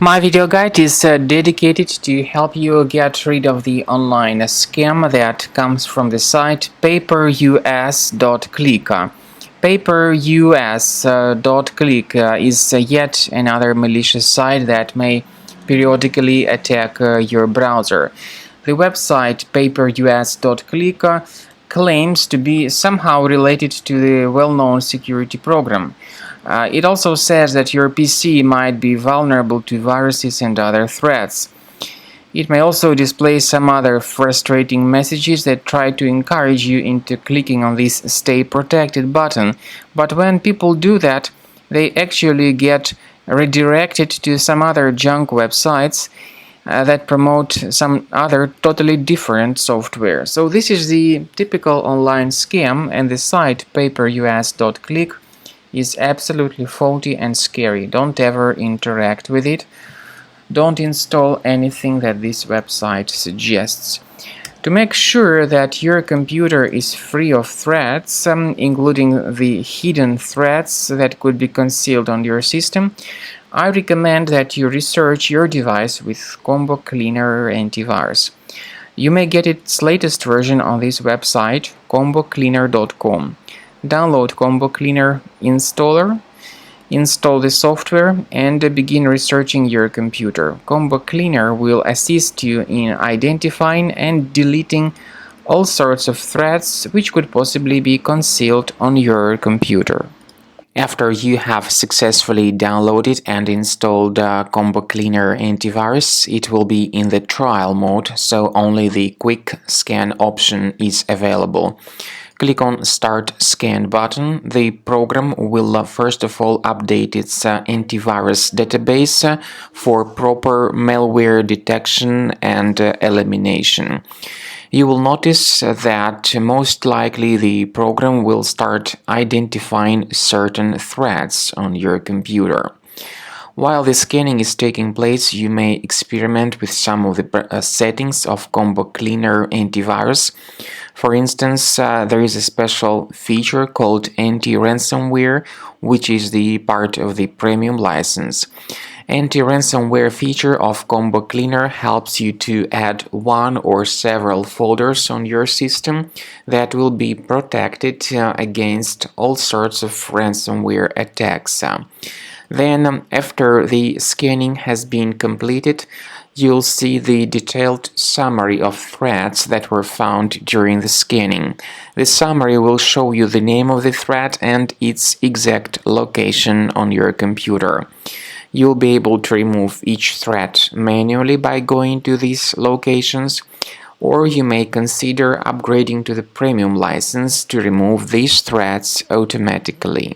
My video guide is dedicated to help you get rid of the online scam that comes from the site Paperus.click. Paperus.click is yet another malicious site that may periodically attack your browser. The website Paperus.click claims to be somehow related to the well-known security program. It also says that your PC might be vulnerable to viruses and other threats. It may also display some other frustrating messages that try to encourage you into clicking on this Stay Protected button, but when people do that, they actually get redirected to some other junk websites that promote some other totally different software. So this is the typical online scam, and the site paperus.click is absolutely faulty and scary. Don't ever interact with it. Don't install anything that this website suggests. To make sure that your computer is free of threats, including the hidden threats that could be concealed on your system, I recommend that you research your device with Combo Cleaner Antivirus. You may get its latest version on this website, combocleaner.com. Download Combo Cleaner Installer, install the software, and begin researching your computer. Combo Cleaner will assist you in identifying and deleting all sorts of threats which could possibly be concealed on your computer. After you have successfully downloaded and installed Combo Cleaner Antivirus, it will be in the trial mode, so only the quick scan option is available. Click on Start Scan button. The program will first of all update its antivirus database for proper malware detection and elimination. You will notice that most likely the program will start identifying certain threats on your computer. While the scanning is taking place, you may experiment with some of the settings of Combo Cleaner Antivirus. For instance, there is a special feature called anti-ransomware, which is the part of the premium license. Anti-ransomware feature of Combo Cleaner helps you to add one or several folders on your system that will be protected against all sorts of ransomware attacks. Then, after the scanning has been completed, you'll see the detailed summary of threats that were found during the scanning. The summary will show you the name of the threat and its exact location on your computer. You'll be able to remove each threat manually by going to these locations, or you may consider upgrading to the premium license to remove these threats automatically.